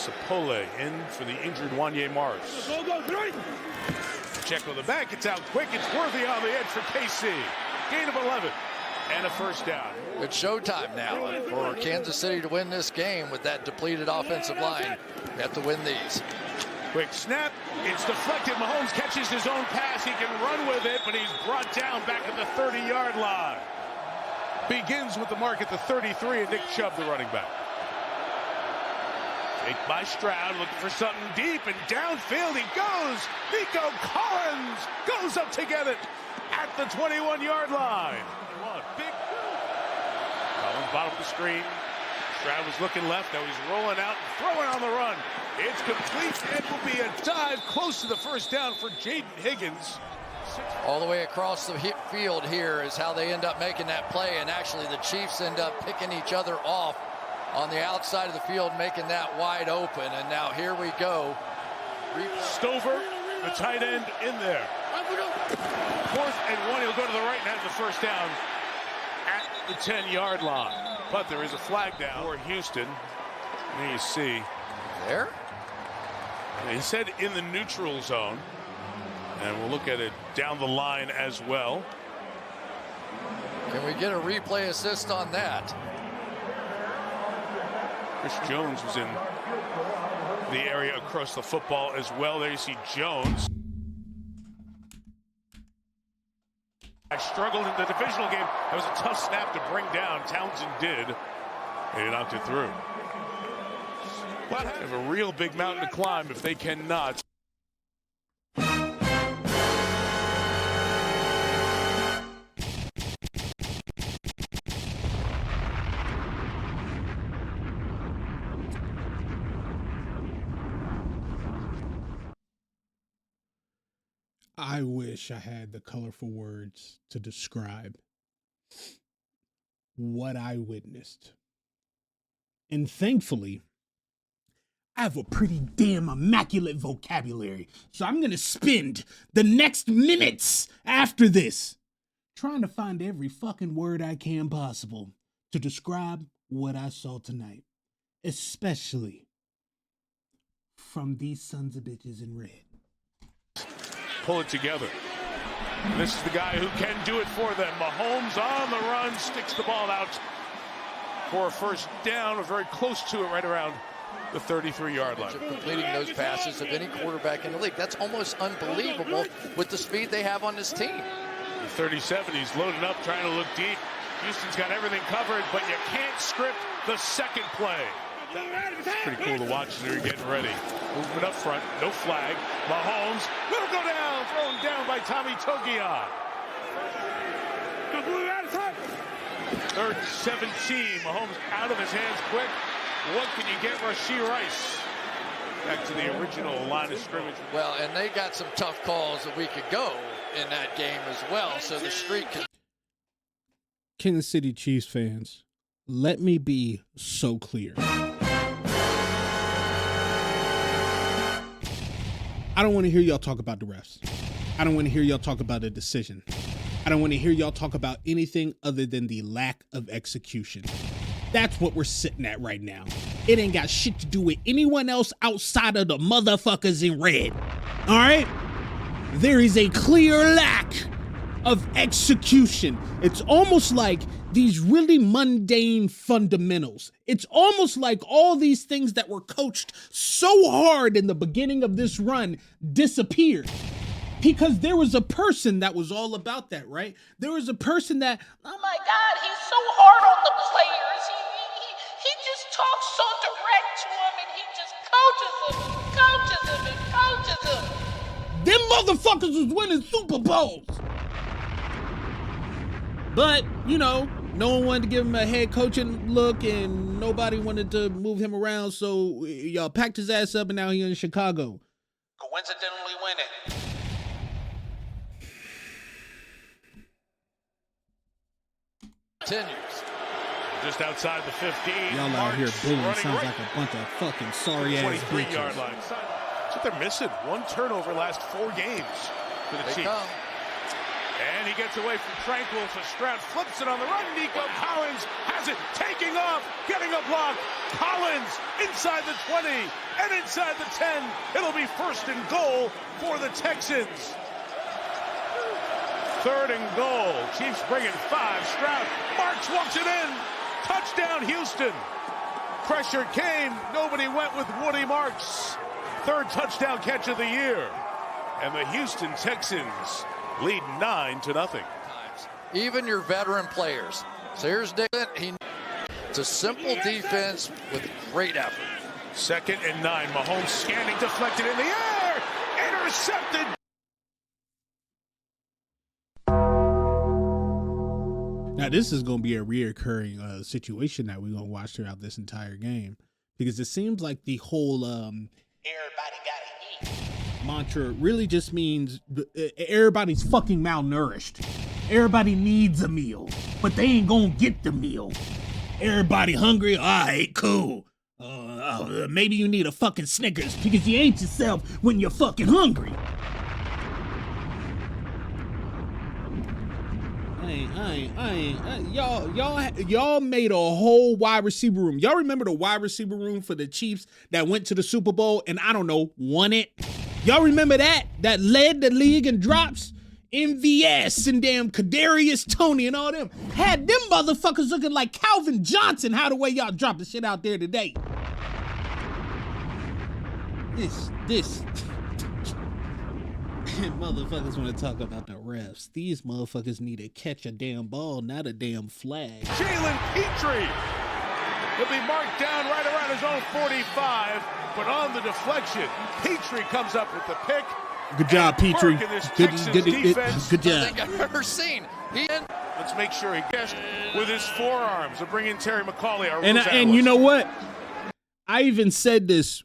Sapole in for the injured Wanye Morris. Check the back, it's out quick, it's Worthy on the edge for KC. Gain of 11 and a first down. It's showtime now for Kansas City to win this game with that depleted offensive line. They have to win these. Quick snap, it's deflected. Mahomes catches his own pass. He can run with it, but he's brought down back at the 30-yard line. Begins with the mark at the 33, and Nick Chubb, the running back. Fake by Stroud, looking for something deep, and downfield he goes. Nico Collins goes up to get it at the 21-yard line. Big Collins bottom of the screen. Stroud was looking left, now he's rolling out and throwing on the run. It's complete. It will be a dive close to the first down for Jaden Higgins. All the way across the field here is how they end up making that play, and actually the Chiefs end up picking each other off on the outside of the field, making that wide open. And now here we go. Stover, the tight end, in there. 4th and 1, he'll go to the right and have the first down at the 10-yard line. But there is a flag down for Houston. There you see. There? He said in the neutral zone. And we'll look at it down the line as well. Can we get a replay assist on that? Chris Jones was in the area across the football as well. There you see Jones. I struggled in the divisional game. That was a tough snap to bring down. Townsend did. And he knocked it through. They have a real big mountain to climb if they cannot. I wish I had the colorful words to describe what I witnessed. And thankfully, I have a pretty damn immaculate vocabulary. So I'm going to spend the next minutes after this trying to find every fucking word I can possible to describe what I saw tonight. Especially from these sons of bitches in red. Pull it together. And this is the guy who can do it for them. Mahomes on the run, sticks the ball out for a first down, or very close to it, right around the 33-yard line. Completing those passes of any quarterback in the league. That's almost unbelievable with the speed they have on this team. The 37, he's loading up, trying to look deep. Houston's got everything covered, but you can't script the second play. It's pretty cool to watch as they're getting ready. Movement up front, no flag. Mahomes will go down, thrown down by Tommy Togiai. 3rd and 17. Mahomes out of his hands quick. What can you get, Rashee Rice? Back to the original line of scrimmage. Well, and they got some tough calls a week ago in that game as well, so the streak can... Kansas City Chiefs fans, let me be so clear. I don't want to hear y'all talk about the refs. I don't want to hear y'all talk about a decision. I don't want to hear y'all talk about anything other than the lack of execution. That's what we're sitting at right now. It ain't got shit to do with anyone else outside of the motherfuckers in red. All right? There is a clear lack of execution. It's almost like these really mundane fundamentals. It's almost like all these things that were coached so hard in the beginning of this run disappeared. Because there was a person that was all about that, right? There was a person that, oh my God, he's so hard on the players. He just talks so direct to them, and he just coaches them and coaches them and coaches them. Them motherfuckers was winning Super Bowls. But, you know, no one wanted to give him a head coaching look, and nobody wanted to move him around, so y'all packed his ass up, and now he's in Chicago. Coincidentally winning. Continues. Just outside the 15. Y'all out here bullying sounds like a bunch of fucking sorry-ass 23-yard bitches. line. That's what they're missing. One turnover last 4 games for the Chiefs. Come. And he gets away from Tranquil, so Stroud flips it on the run. Nico Collins has it, taking off, getting a block, Collins inside the 20 and inside the 10. It'll be 1st and goal for the Texans. 3rd and goal. Chiefs bring in 5. Stroud. Marks walks it in. Touchdown, Houston. Pressure came. Nobody went with Woody Marks. 3rd touchdown catch of the year. And the Houston Texans lead 9-0. Even your veteran players. So here's Dixon. It's a simple defense with great effort. 2nd and 9. Mahomes scanning, deflected in the air. Intercepted. Now, this is going to be a reoccurring situation that we're going to watch throughout this entire game, because it seems like the whole Everybody gotta eat. mantra really just means everybody's fucking malnourished. Everybody needs a meal, but they ain't going to get the meal. Everybody hungry? All right, cool. Maybe you need a fucking Snickers because you ain't yourself when you're fucking hungry. Y'all made a whole wide receiver room. Y'all remember the wide receiver room for the Chiefs that went to the Super Bowl and I don't know, won it? Y'all remember that led the league in drops? MVS and damn Kadarius Toney and all them had them motherfuckers looking like Calvin Johnson. How the way y'all drop the shit out there today? This motherfuckers want to talk about the refs. These motherfuckers need to catch a damn ball, not a damn flag. Jalen Petrie. He'll be marked down right around his own 45, but on the deflection, Petrie comes up with the pick. Good job, Petrie. Good I job. think I've ever seen. Let's make sure he gets with his forearms. We'll bring in Terry McCauley, our rules And analyst. you know what? I even said this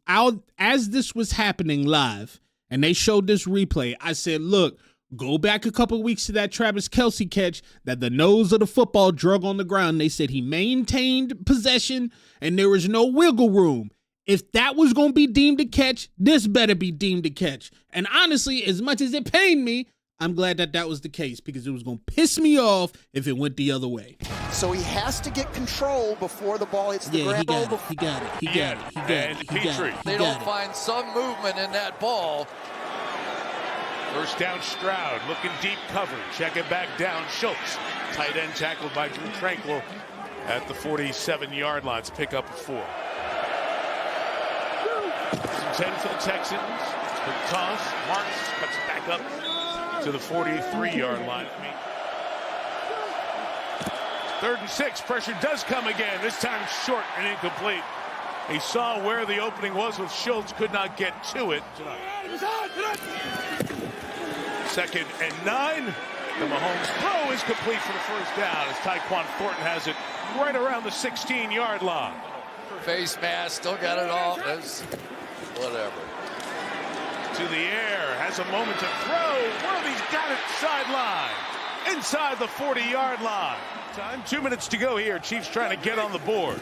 as this was happening live, and they showed this replay. I said, look, go back a couple of weeks to that Travis Kelce catch that the nose of the football drug on the ground. They said he maintained possession and there was no wiggle room. If that was going to be deemed a catch, this better be deemed a catch. And honestly, as much as it pained me, I'm glad that was the case, because it was going to piss me off if it went the other way. So he has to get control before the ball hits the ground. He got it. They don't find some movement in that ball. 1st down, Stroud looking deep cover. Check it back down. Schultz, tight end, tackled by Drew Tranquil at the 47-yard line. It's pick up at 4. 10 for the Texans. Good toss. Marks cuts it back up to the 43-yard line. 3rd and 6. Pressure does come again. This time short and incomplete. He saw where the opening was with Schultz. Could not get to it. 2nd and 9. The Mahomes throw is complete for the 1st down as Tyquan Thornton has it right around the 16-yard line. Face mask, still got it off. Whatever. To the air, has a moment to throw. Worthy's got it sideline. Inside the 40-yard line. Time, 2 minutes to go here. Chiefs trying to get on the board.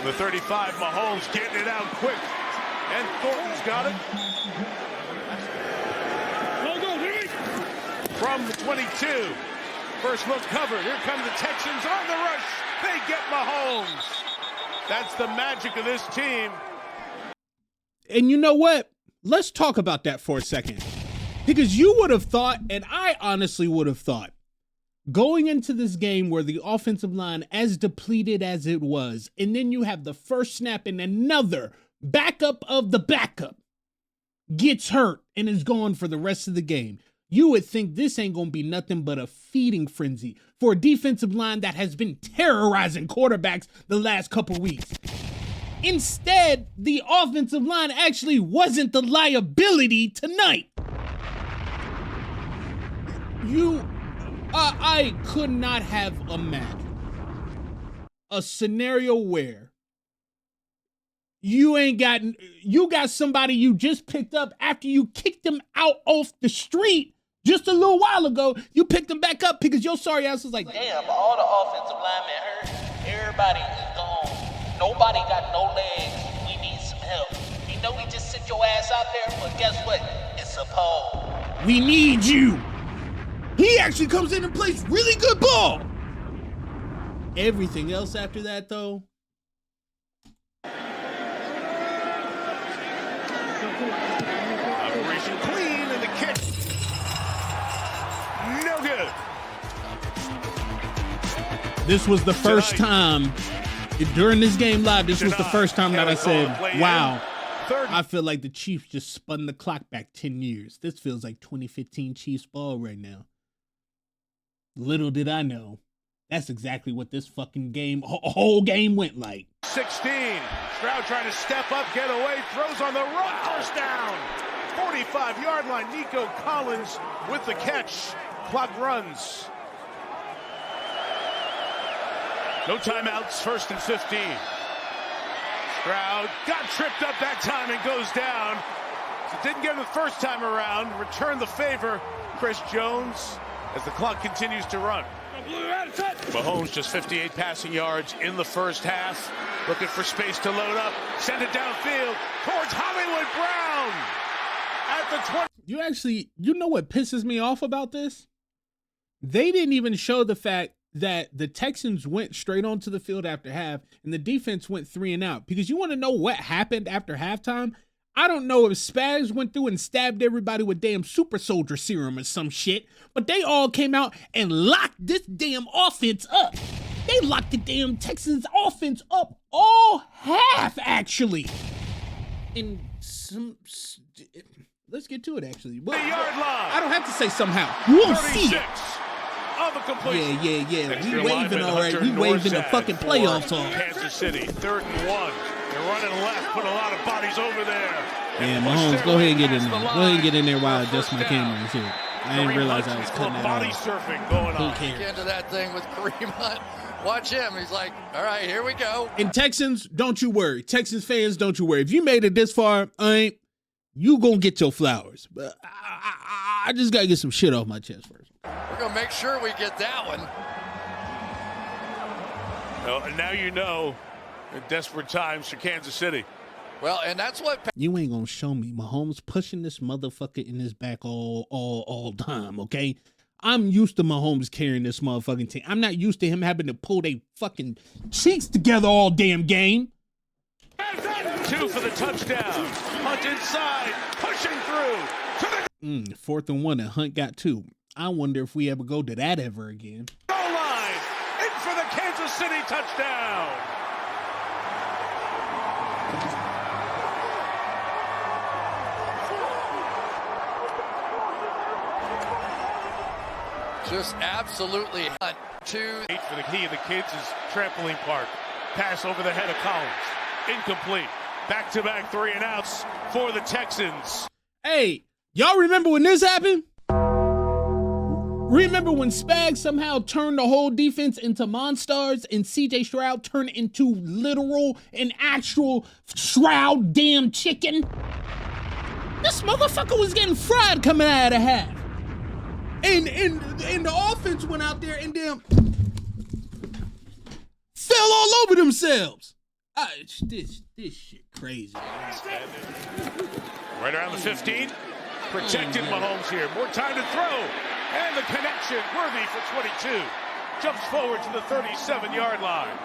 The 35, Mahomes getting it out quick. And Thornton's got it. From the 22. First look covered. Here come the Texans on the rush. They get Mahomes. That's the magic of this team. And you know what? Let's talk about that for a second. Because you would have thought, and I honestly would have thought, going into this game where the offensive line, as depleted as it was, and then you have the first snap and another backup of the backup gets hurt and is gone for the rest of the game. You would think this ain't going to be nothing but a feeding frenzy for a defensive line that has been terrorizing quarterbacks the last couple weeks. Instead, the offensive line actually wasn't the liability tonight. I could not have imagined a scenario where you got somebody you just picked up after you kicked them out off the street just a little while ago. You picked them back up because your sorry ass was like, damn, all the offensive linemen hurt. Everybody is gone. Nobody got no legs. We need some help. You know, we just sit your ass out there, but guess what? It's a pole. we need you. He actually comes in and plays really good ball. Everything else after that, though, Operation Queen and the kick. No good. This was the first time during this game live. This was the first time that I said, wow, I feel like the Chiefs just spun the clock back 10 years. This feels like 2015 Chiefs ball right now. Little did I know, that's exactly what this fucking game, whole game went like. 16. Stroud trying to step up, get away, throws on the run, first down. 45-yard line. Nico Collins with the catch. Clock runs. No timeouts, 1st and 15. Stroud got tripped up that time and goes down. So didn't get him the first time around. Return the favor, Chris Jones, as the clock continues to run. Mahomes just 58 passing yards in the first half. Looking for space to load up. Send it downfield towards Hollywood Brown at the 20. You know what pisses me off about this? They didn't even show the fact that the Texans went straight onto the field after half and the defense went 3 and out. Because you want to know what happened after halftime? I don't know if Spags went through and stabbed everybody with damn super soldier serum or some shit, but they all came out and locked this damn offense up. They locked the damn Texans offense up all half, actually. And let's get to it, actually. Well, The yard line. I don't have to say somehow. You won't see 36 it. of a completion. Yeah. Extra We waving all right. We waving the fucking playoffs off. Kansas City, 3rd and 1. They're running left, put a lot of bodies over there. Yeah, Mahomes, go ahead and get in there. Go ahead and get in there while I adjust my camera and shit. I didn't realize I was cutting that body off. surfing going on. Who cares? Get into that thing with Kareem Hunt. Watch him. He's like, all right, here we go. And Texans, don't you worry. Texans fans, don't you worry. If you made it this far, you gonna get your flowers. But I just gotta get some shit off my chest first. We're going to make sure we get that one. And now you know, in desperate times for Kansas City. Well, and that's what You ain't gonna show me Mahomes pushing this motherfucker in his back all time, okay? I'm used to Mahomes carrying this motherfucking team. I'm not used to him having to pull their fucking cheeks together all damn game. 2 for the touchdown. Hunt inside, pushing through to the 4th and 1 and Hunt got 2. I wonder if we ever go to that ever again. goal line. In for the Kansas City touchdown. just absolutely Hunt to 8 for the key of the kids' trampoline park. Pass over the head of Collins. Incomplete. Back-to-back 3 and outs for the Texans. Hey, y'all remember when this happened? Remember when Spags somehow turned the whole defense into monsters and CJ Stroud turned into literal and actual Shroud damn chicken? This motherfucker was getting fried coming out of half. And the offense went out there and damn fell all over themselves. This shit crazy. Right around the 15. Protected Mahomes here. More time to throw. And the connection, worthy for 22. Jumps forward to the 37-yard line.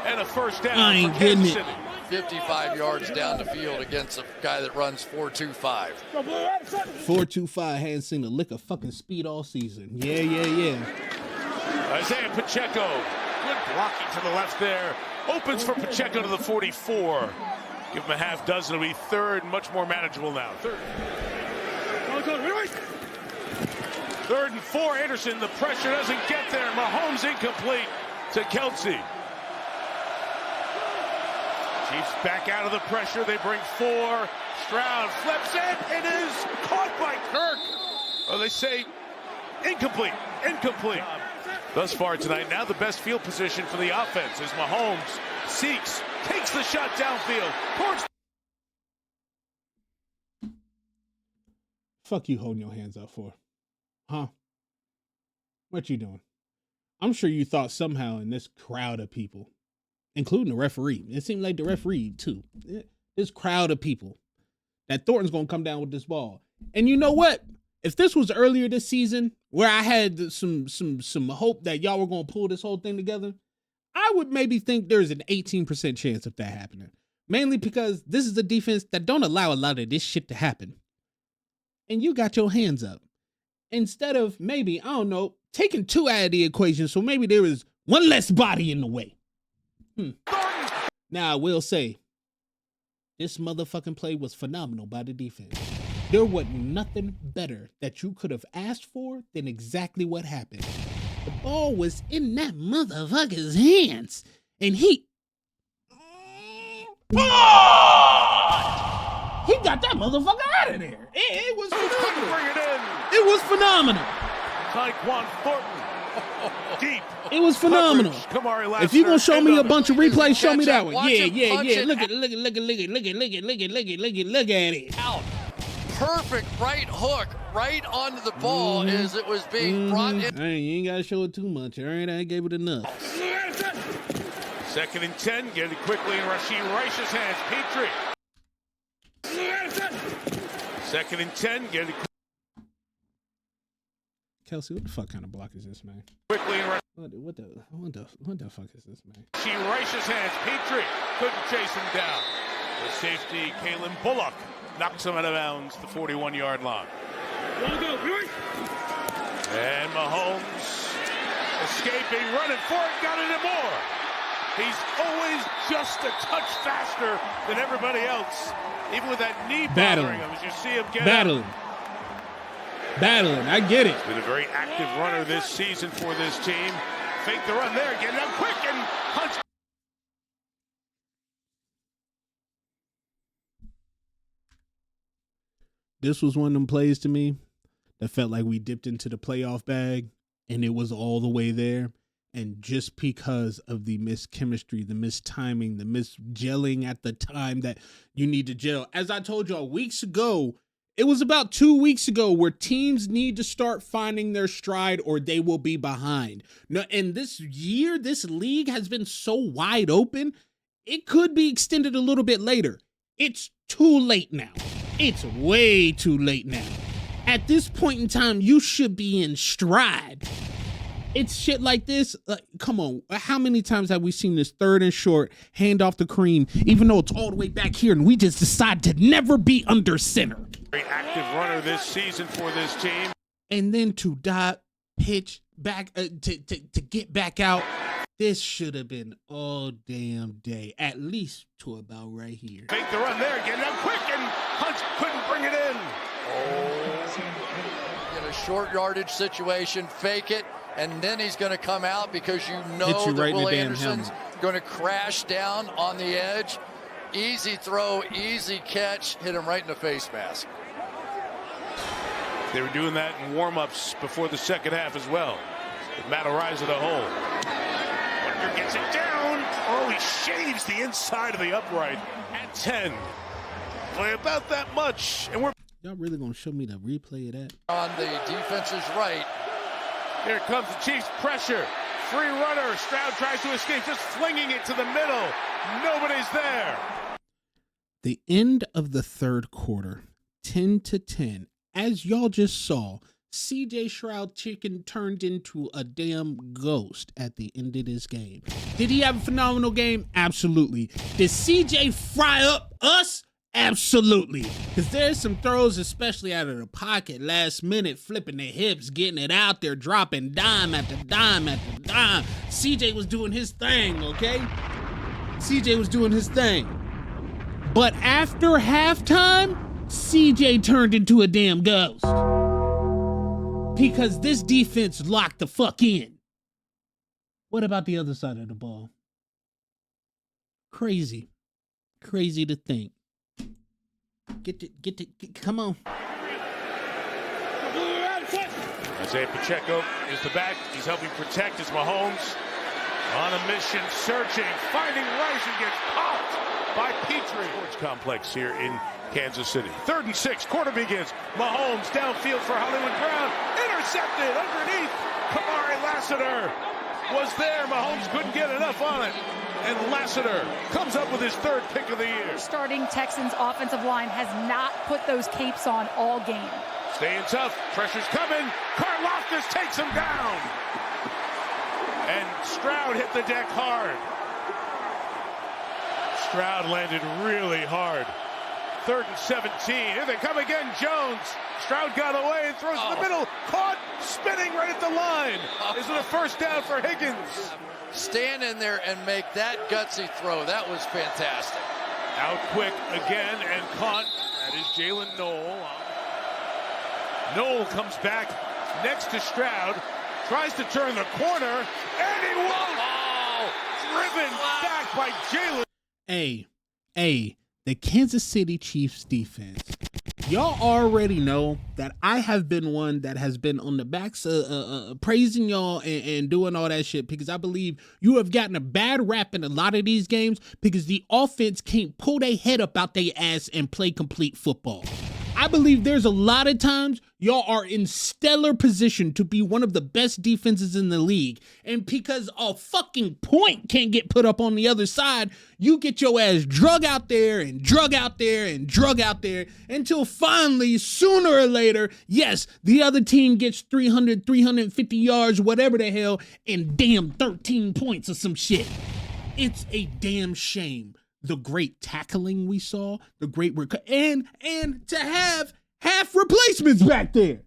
And a first down I ain't for Kansas getting City. 55 yards down the field against a guy that runs 4.25. 4.25, hadn't seen a lick of fucking speed all season. Yeah. Isaiah Pacheco. Good blocking to the left there. Opens for Pacheco to the 44. Give him a half dozen. It'll be third, much more manageable now. Third and 4, Anderson. The pressure doesn't get there. Mahomes incomplete to Kelsey. Chiefs back out of the pressure. They bring 4. Stroud flips it. It is caught by Kirk. Oh, they say incomplete. Thus far tonight, now the best field position for the offense as Mahomes seeks, takes the shot downfield towards. Fuck you holding your hands up for? Huh? What you doing? I'm sure you thought somehow in this crowd of people, including the referee, it seemed like the referee too, this crowd of people, that Thornton's gonna come down with this ball. And you know what? If this was earlier this season, where I had some hope that y'all were gonna pull this whole thing together, I would maybe think there's an 18% chance of that happening. Mainly because this is a defense that don't allow a lot of this shit to happen. And you got your hands up. Instead of maybe, I don't know, taking 2 out of the equation, so maybe there is one less body in the way. Now, I will say, this motherfucking play was phenomenal by the defense. There wasn't nothing better that you could have asked for than exactly what happened. The ball was in that motherfucker's hands, and he got that motherfucker out of there. It was phenomenal. Bring it in. It was phenomenal. Tyquan Thornton. Deep. It was phenomenal. If you're gonna show me a bunch of replays, show me that one. Yeah. Look at it. Out. Perfect right hook right onto the ball as it was being brought in. You ain't gotta show it too much. All right, I gave it enough. 2nd and 10. Get it quickly in Rasheed Rice's hands. Petrie. 2nd and 10. Get it Kelsey, what the fuck kind of block is this, man? quickly in What the fuck is this, man? Rasheed Rice's hands. Petrie couldn't chase him down. The safety, Kalen Bullock, knocks him out of bounds the 41-yard line. And Mahomes escaping, running for it, got it and more. He's always just a touch faster than everybody else, even with that knee bothering him. As you see him get battling, I get it. He's been a very active runner this season for this team. Fake the run there, get it up quick and punch. This was one of them plays to me that felt like we dipped into the playoff bag and it was all the way there. And just because of the mischemistry, the mistiming, the misgelling at the time that you need to gel. As I told y'all weeks ago, it was about 2 weeks ago where teams need to start finding their stride or they will be behind. Now, and this year, this league has been so wide open, it could be extended a little bit later. It's too late now. It's way too late now. At this point in time, you should be in stride. It's shit like this. Come on. How many times have we seen this 3rd and short, hand off the cream, even though it's all the way back here, and we just decide to never be under center? Very active runner this season for this team. And then to dot, pitch, back, to get back out. This should have been all damn day, at least to about right here. Fake the run there, get it up quick, and Hunt couldn't bring it in. In a short yardage situation, fake it, and then he's going to come out because you know that right Will Anderson's going to crash down on the edge. Easy throw, easy catch, hit him right in the face mask. They were doing that in warm-ups before the second half as well. Matt O'Reilly to the hole. Butker gets it down. Oh, he shaves the inside of the upright at 10. Play about that much, and we're... Y'all really gonna show me the replay of that? On the defense's right. Here comes the Chiefs' pressure. Free runner. Stroud tries to escape, just flinging it to the middle. Nobody's there. The end of the 3rd quarter, 10-10. As y'all just saw, CJ Stroud chicken turned into a damn ghost at the end of this game. Did he have a phenomenal game? Absolutely. Did CJ fry up us? Absolutely. Because there's some throws, especially out of the pocket, last minute, flipping their hips, getting it out there, dropping dime after dime after dime. CJ was doing his thing, okay? CJ was doing his thing. But after halftime, CJ turned into a damn ghost. Because this defense locked the fuck in. What about the other side of the ball? Crazy. Crazy to think. Come on. Isaiah Pacheco is the back. He's helping protect as Mahomes on a mission, searching, finding Rice, and gets popped by Petrie. Sports complex here in Kansas City. 3rd and 6. Quarter begins. Mahomes downfield for Hollywood Brown. Intercepted underneath. Kamari Lassiter was there. Mahomes couldn't get enough on it. And Lassiter comes up with his 3rd pick of the year. Starting Texans offensive line has not put those capes on all game. Staying tough. Pressure's coming. Karlaftis takes him down. And Stroud hit the deck hard. Stroud landed really hard. 3rd and 17. Here they come again. Jones. Stroud got away and throws in the middle. Caught, spinning right at the line. Is it a first down for Higgins? Stand in there and make that gutsy throw. That was fantastic. Out quick again and caught. That is Jalen Noel. Noel comes back next to Stroud. Tries to turn the corner. And he won't. Driven back by Jalen. The Kansas City Chiefs defense. Y'all already know that I have been one that has been on the backs praising y'all and doing all that shit because I believe you have gotten a bad rap in a lot of these games because the offense can't pull their head up out their ass and play complete football. I believe there's a lot of times y'all are in stellar position to be one of the best defenses in the league. And because a fucking point can't get put up on the other side, you get your ass drug out there and drug out there and drug out there until finally, sooner or later, yes, the other team gets 300, 350 yards, whatever the hell, and damn 13 points or some shit. It's a damn shame. The great tackling we saw, the great and to have half replacements back there.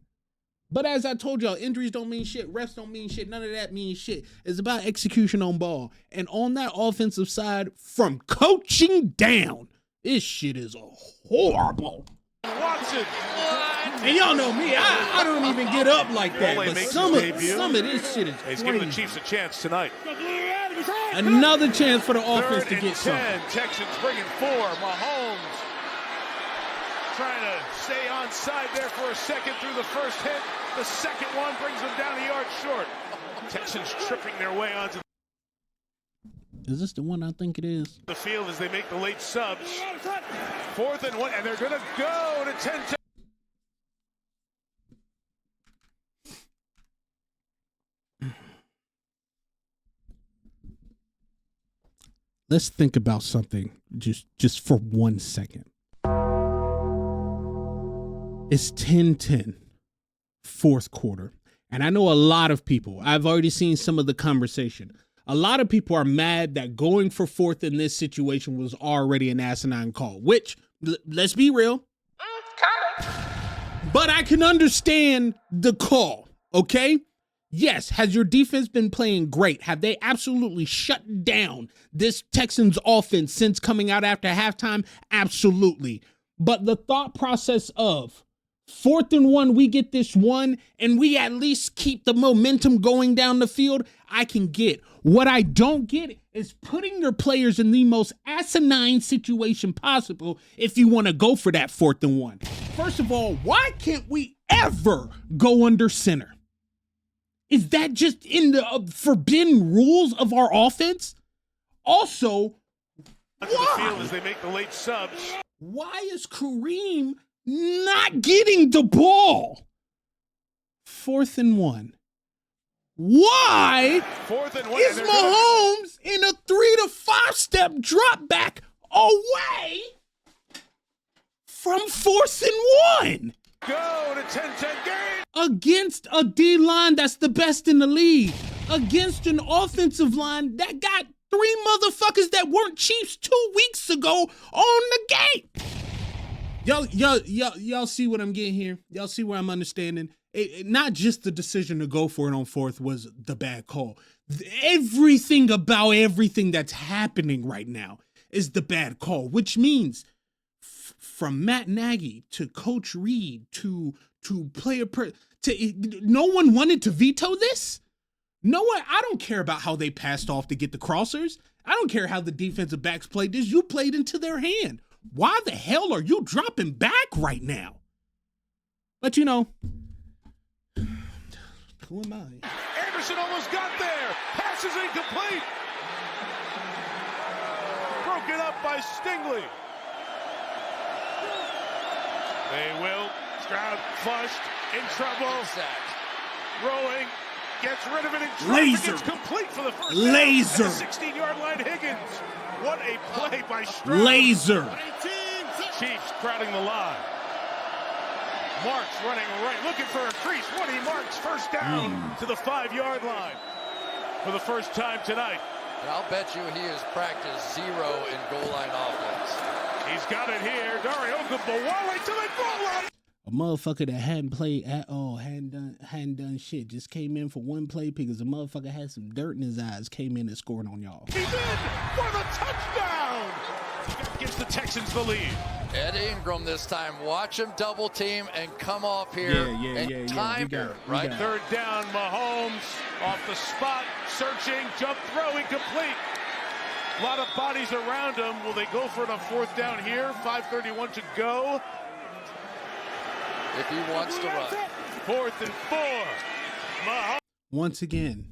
But as I told y'all, injuries don't mean shit, refs don't mean shit, none of that means shit. It's about execution on ball. And on that offensive side, from coaching down, this shit is horrible. Watson. And y'all know me, I don't even get up like that. But some of this shit is crazy. He's giving the Chiefs a chance tonight. Another chance for the offense to get 10. something. Texans bringing 4. Mahomes trying to stay onside there for a second through the first hit. The second one brings them down a yard short. Texans tripping their way onto Is this the one I think it is? the field as they make the late subs. 4th and 1, and they're going to go to 10. Let's think about something just for 1 second. It's 10-10, 4th quarter. And I know a lot of people, I've already seen some of the conversation. A lot of people are mad that going for 4th in this situation was already an asinine call, which, let's be real. But I can understand the call, okay? Yes, has your defense been playing great? Have they absolutely shut down this Texans offense since coming out after halftime? Absolutely. But the thought process of 4th and 1, we get this one, and we at least keep the momentum going down the field, I can get. What I don't get is putting your players in the most asinine situation possible if you want to go for that 4th and 1. First of all, why can't we ever go under center? Is that just in the forbidden rules of our offense? Also, Onto the field as they make the late subs. why is Kareem not getting the ball? 4th and 1. Why 4th and 1, is Mahomes in a 3 to 5 step drop back away from 4th and 1? Go to 10-10 game. Against a D-line that's the best in the league. Against an offensive line that got 3 motherfuckers that weren't Chiefs 2 weeks ago on the game. Y'all see what I'm getting here? Y'all see where I'm understanding? Not just the decision to go for it on 4th was the bad call. Everything about everything that's happening right now is the bad call, which means from Matt Nagy to Coach Reed to player no one wanted to veto this. No one. I don't care about how they passed off to get the crossers. I don't care how the defensive backs played this. You played into their hand. Why the hell are you dropping back right now? But you know, who am I? Anderson almost got there. Pass is incomplete. Broken up by Stingley. They will. Stroud flushed, in trouble. Rolling, gets rid of it in traffic. It's complete for the first down. Laser. At the 16-yard line, Higgins. What a play by Stroud. Laser. Chiefs crowding the line. Marks running right, looking for a crease. 20 Marks, first down to the 5-yard line. For the first time tonight, And I'll bet you he has practiced 0 in goal line offense. He's got it here. Dario Ogunbowale to the goal line. A motherfucker that hadn't played at all, hadn't done shit, just came in for one play because the motherfucker had some dirt in his eyes, came in and scored on y'all. He's in for the touchdown. Gives the Texans the lead. Ed Ingram this time. Watch him double team and come off here and time her, right? Third down, Mahomes off the spot, searching, jump throw, incomplete. A lot of bodies around him. Will they go for it on fourth down here? 5:31 to go. If he wants to run. 4th and 4. Mahomes. Once again,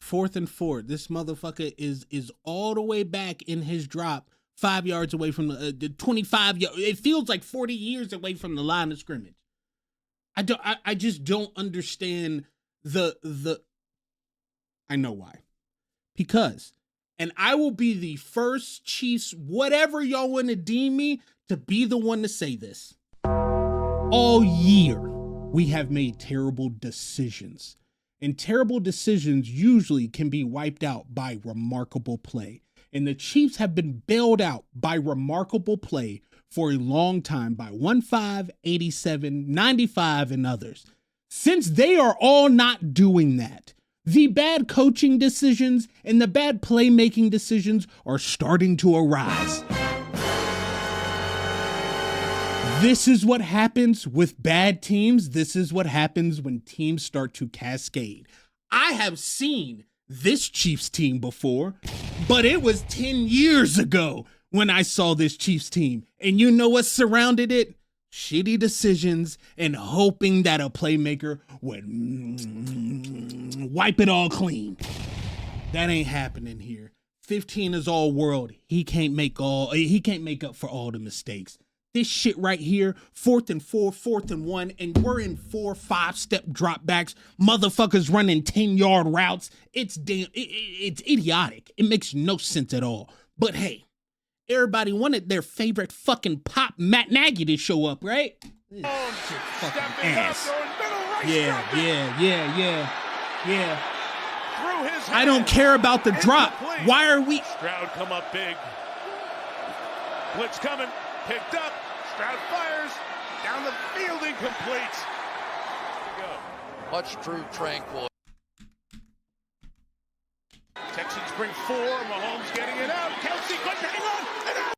4th and 4. This motherfucker is all the way back in his drop, 5 yards away from the 25 yards. It feels like 40 years away from the line of scrimmage. I just don't understand the. I know why. Because, and I will be the first Chiefs, whatever y'all want to deem me, to be the one to say this. All year, we have made terrible decisions. And terrible decisions usually can be wiped out by remarkable play. And the Chiefs have been bailed out by remarkable play for a long time by 1-5, 87, 95, and others. Since they are all not doing that, the bad coaching decisions and the bad playmaking decisions are starting to arise. This is what happens with bad teams. This is what happens when teams start to cascade. I have seen this Chiefs team before, but it was 10 years ago when I saw this Chiefs team. And you know what surrounded it? Shitty decisions and hoping that a playmaker would wipe it all clean. That ain't happening here. 15 is all world. He can't make up for all the mistakes. This shit right here, 4th and 4, 4th and 1, and we're in 4-5-step dropbacks. Motherfuckers running 10-yard routes. It's idiotic. It makes no sense at all. But hey, everybody wanted their favorite fucking Pop Matt Nagy to show up, right? Shit, fucking ass. Yeah. I don't care about the drop. Why are we? Stroud come up big. Blitz coming. Picked up. Stroud fires. Down the field, incomplete. Much true tranquil. Texans bring 4. Mahomes getting it out. Kelsey couldn't hang on. And out.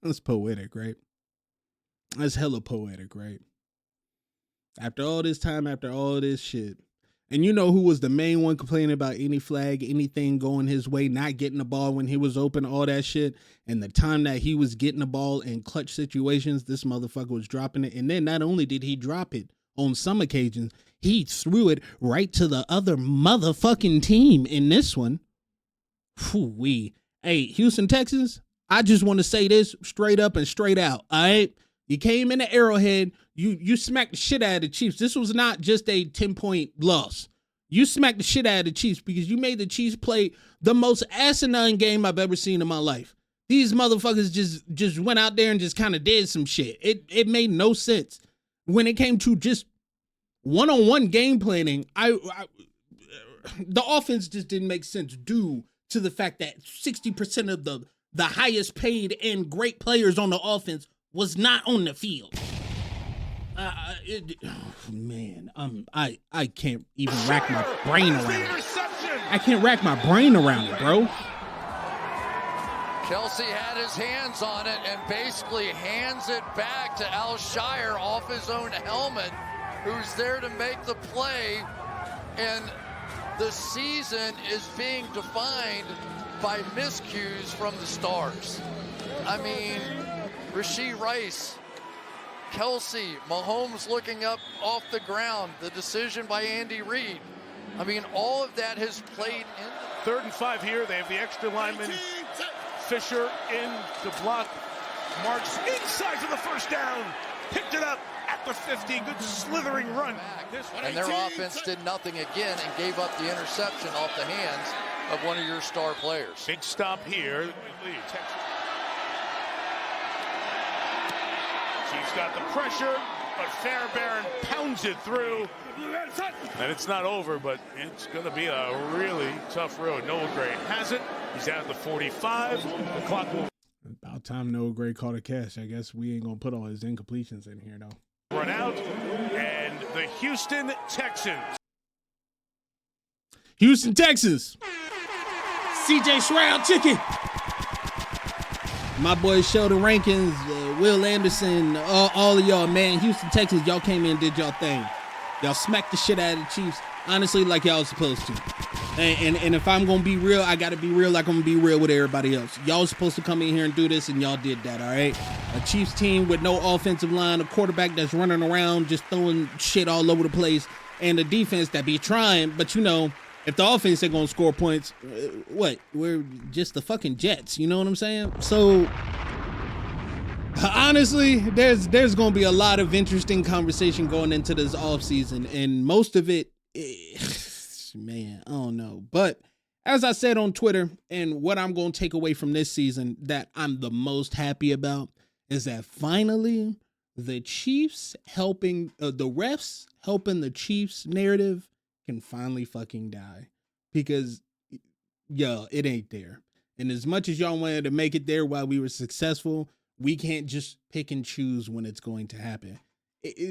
That's poetic, right? That's hella poetic, right? After all this time, after all this shit. And you know who was the main one complaining about any flag, anything going his way, not getting the ball when he was open, all that shit. And the time that he was getting the ball in clutch situations, this motherfucker was dropping it. And then not only did he drop it on some occasions, he threw it right to the other motherfucking team in this one. Whew-wee. Hey, Houston Texans, I just want to say this straight up and straight out, all right? You came in the Arrowhead, you smacked the shit out of the Chiefs. This was not just a 10-point loss. You smacked the shit out of the Chiefs because you made the Chiefs play the most asinine game I've ever seen in my life. These motherfuckers just went out there and just kind of did some shit. It made no sense. When it came to just one-on-one game planning, the offense just didn't make sense due to the fact that 60% of the highest paid and great players on the offense was not on the field. I can't even rack my brain around it. I can't rack my brain around it, bro. Kelsey had his hands on it and basically hands it back to Alshire off his own helmet, who's there to make the play. And the season is being defined by miscues from the stars. I mean, Rashee Rice, Kelsey, Mahomes looking up off the ground, the decision by Andy Reid. I mean, all of that has played in. 3rd and 5 here. They have the extra lineman. Fisher in to block. Marks inside for the first down. Picked it up at the 50. Good slithering run. And their offense did nothing again and gave up the interception off the hands of one of your star players. Big stop here. got the pressure, but Fairbairn pounds it through. And it's not over, but it's going to be a really tough road. Noah Gray has it. He's down at the 45. The clock will About time Noah Gray caught a catch. I guess we ain't going to put all his incompletions in here, though. run out. And the Houston Texans. Houston Texans. CJ Stroud chicken. My boy Sheldon Rankins, Will Anderson, all of y'all, man. Houston Texans, y'all came in and did y'all thing. Y'all smacked the shit out of the Chiefs, honestly, like y'all was supposed to. And if I'm going to be real, I got to be real like I'm going to be real with everybody else. Y'all was supposed to come in here and do this, and y'all did that, all right? A Chiefs team with no offensive line, a quarterback that's running around just throwing shit all over the place, and a defense that be trying, but, you know, if the offense ain't going to score points, what? We're just the fucking Jets, you know what I'm saying? So, honestly, there's going to be a lot of interesting conversation going into this offseason, and most of it, man, I don't know. But as I said on Twitter, and what I'm going to take away from this season that I'm the most happy about is that finally the Chiefs helping, the refs helping the Chiefs narrative can finally fucking die, because yo, it ain't there. And as much as y'all wanted to make it there while we were successful, we can't just pick and choose when it's going to happen.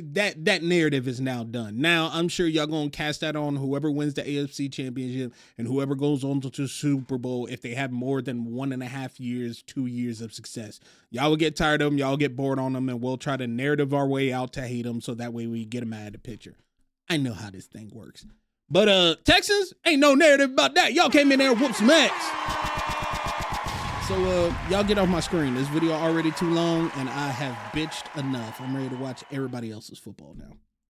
That narrative is now done. Now I'm sure y'all gonna cast that on whoever wins the AFC Championship and whoever goes on to the Super Bowl if they have more than 1.5 years, 2 years of success. Y'all will get tired of them, y'all get bored on them, and we'll try to narrative our way out to hate them so that way we get them out of the picture. I know how this thing works. But Texans, ain't no narrative about that. Y'all came in there and whooped some ass. So y'all get off my screen. This video already too long, and I have bitched enough. I'm ready to watch everybody else's football now.